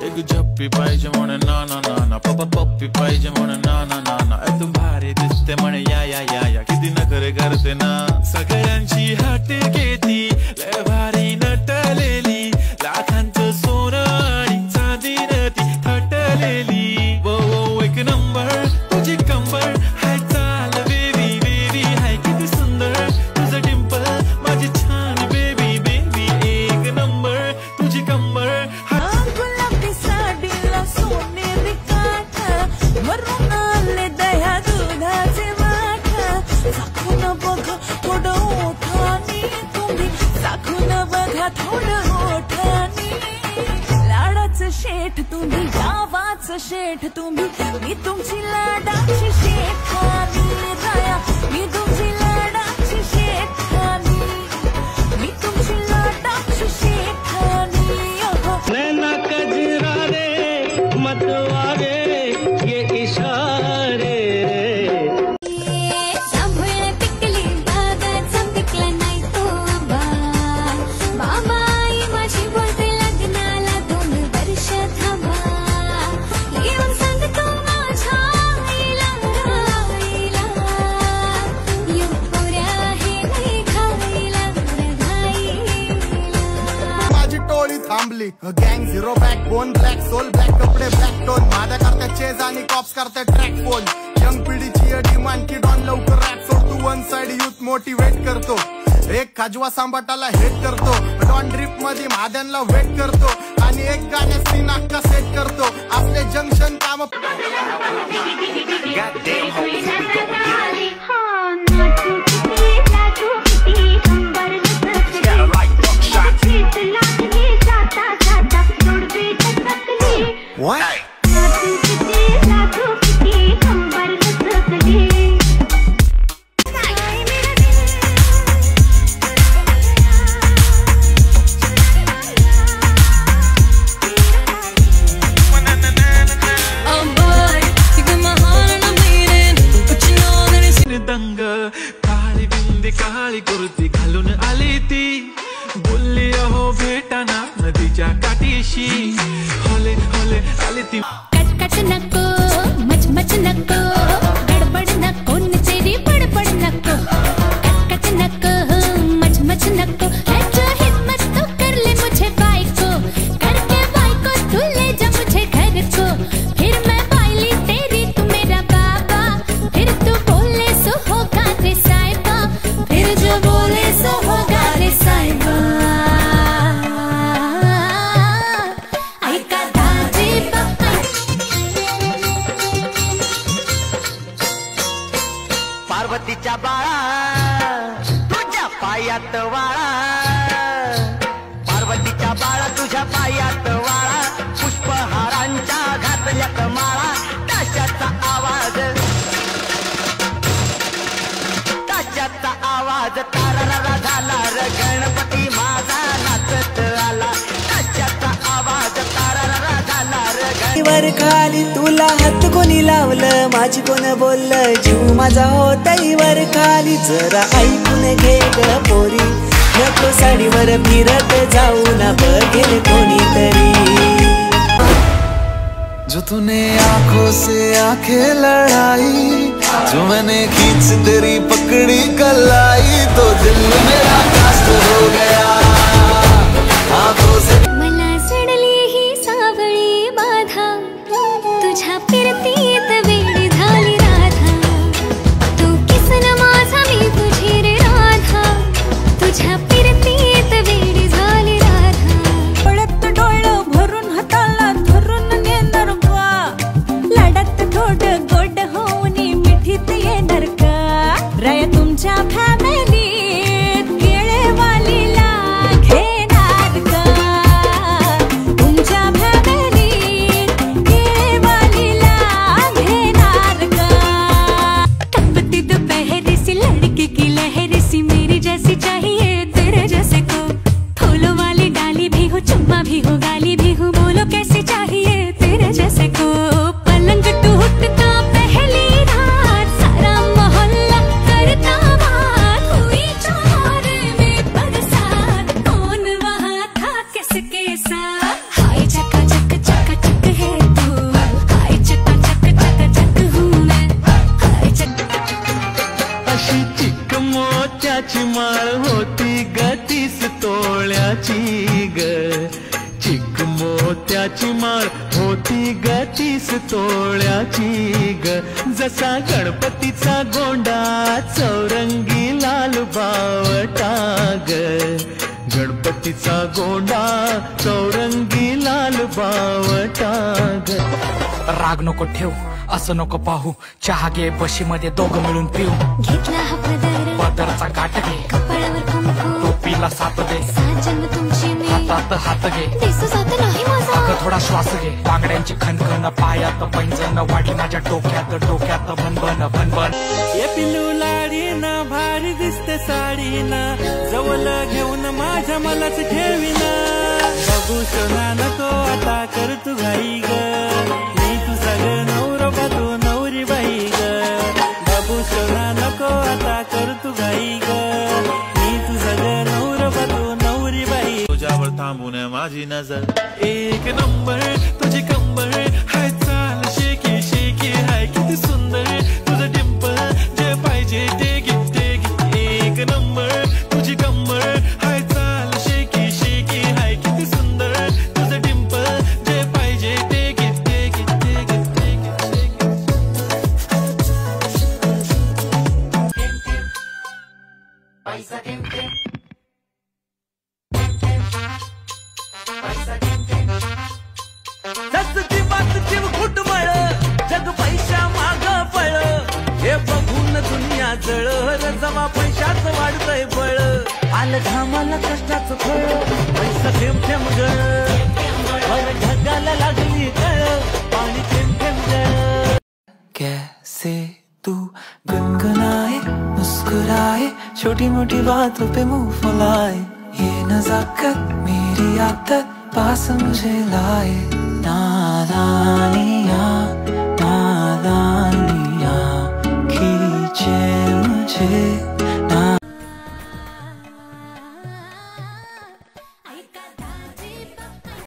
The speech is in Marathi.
एक झप्पी पाहिजे म्हणे ना ना ना ना, पप्पा पप्पी पाहिजे म्हणे ना ना ना ना, तू भारी दिसते म्हणे या या या या, किती नखरे करते ना, सगळ्यांची हात घेती, लय भारी नटलेली, लाखांचं सोनं आणि चांदीनं ती थटलेली, वो वो एक नंबर तुझी कंबर, हाय चाल बेबी बेबी, हाय किती सुंदर तुझं डिंपल, माझी छान बेबी बेबी, एक नंबर तुझी कंबर, गुलाबी साडीला सोनेरी काठ, वरून आले दह्या दुधाचे वाट, चाखून बघा थोडं ओठानी तुम्ही, चाखून बघा थोडं ओठानी, लाडाचं शेठ तुम्ही, गावाचं शेठ तुम्ही, मी तुमची लाडाची शेठानी राया, मी तुमची लाडाची शेठानी, मी तुमची लाडाची शेठानी. नैना कजरा रे मतवारे ये इशारे सांभळे पिकली बागाचा पिकला नाही तो आंबा, बाबा आई माझी बोलते लग्नाला 2 वर्ष थांबा, येऊन सांगतो माझ्या आईला राईला, येऊ पोऱ्या हे नाही घाईला घाईला. माझी टोळी थांबली, गँग zero backbone, black soul black कपडे ब्लॅक टोन, माझ्या करता चेज आणि कॉप्स करता ट्रॅक फोन, यंग पिढीची डिमांड की डॉन लवकर रॅप सोड, तू वन साइड युथ मोटिवेट करतो, एक खाजवा सांबाटाला हेट करतो, डॉन ड्रिप मध्ये महाद्यांना वेट करतो, आणि एक गाण्यात सीन अक्का सेट करतो, आपले जंक्शन काम दंग, काळी बिंदी काळी कुर्ती घालून आली ती, बोलली अहो भेटाना नदीच्या काठीशी, होले होले आली ती. कटकट नको, मचमच नको, गडबड नको, तेरी बडबड नको, कटकट नको, मचमच नको, जो हिम्मत तो कर ले मुझे बाइको, करके बाइको तू ले जा मुझे घर को, फिर मैं बाइली तेरी तू मेरा बाबा, फिर तू बोले सो होगा रे साहिबा, फिर जो बोले सो होगा रे साहिबा. ऐका दाजी बाबा, पार्वतीच्या बाळा तुझ्या पायात वाळा, पार्वतीच्या बाळा तुझ्या पायात वाळा, पुष्पहारांच्या घातल्यात माळा, ताशाचा आवाज तारारा झाला र, गणपती माझा नाचत आला, ताशाचा आवाज तारारा झाला र. वर खाली तुला हात कोणी लावलं, माझी कोण बोललं, जीव माझा होतई वर खाली, जरा ऐकून घे ग पोरी, नको साडीवर फिरत जाऊ ना, बघेल कोणीतरी. जो तूने आंखों से आंखें लड़ाई, जो मैंने खींच तेरी पकड़ी कलाई, तो दिल मेरा कास्ट हो गया आंखों से. मला सडली ही सावळी बाधा, तुझ्या फिरतीत वेडी झाली राधा, तू किसन माझा मी तुझी रे राधा, तुझ्या फिरतीत वेडी झाली राधा, डोळ्यात डोळं भरून हाताला धरून नेणार का, लाडात थोडं गोड होऊन मिठीत येणार का, राय तुमच्या फॅमिलीत केळेवालीला घेणार का. मोत्याची माळ होती ग 30 तोळ्याची ग चिक मोत्याची माळ होती ग 30 तोळ्याची ग जसा गणपतीचा गोंडा चौरंगी लाल बावटा ग गणपतीचा गोंडा चौरंगी लाल बावटा ग राग नको ठेव असं नको पाहू चहा घे बशी मध्ये दोघं मिळून पिऊ घेतला हा पदर पदरचा गाठ घे कपाळावर कुंकू टोपीला साथ दे सात जन्म तुमची मी हातात हात घे तेच साथ नाही माझा अगं थोडा श्वास घे बांगड्यांची खणखण पायात पैंजण वाढली माझ्या डोक्यात डोक्यात भनभन भनभन ये पिल्लू लाडी ना भारी दिसते साडी ना जवळ घेऊन माझ्या मलाच ठेवीना बघू सोना नको आता कर तू घाई ग मी तू सगळं नवरोबा तू नवरी बाई ग बघू सोना नको आता कर तू घाई ग मी तू सगळं नवरोबा तू नवरी बाई तुझ्यावर थांबून माझी नजर एक नंबर तुझी कंबर हाय चाल शेकी शेकी हाय किती सुंदर तुझं डिंपल जे पाहिजे ते एक नंबर तुझी कंबर हाय चाल शेकी शेकी हाय किती सुंदर तुझं डिंपल जे पाहिजे ते सस्ती बात जीव घुटमळ जग पैशा माग पळ हे बघून दुनिया जळ जमा पैशाच वाढतय बळ आलं घामाला कष्टाचं फळ पैसा थेंब थेंब गळ ढगाला लागली कळ पाणी थेंब थेंब गळ कैसे तू गुनगुनाए मुस्कुराए छोटी मोटी बातों पे मुंह फुलाए ये नजाकत मेरी आदत पास मुझे लाए नादानियाँ नादानियाँ खींचे मुझे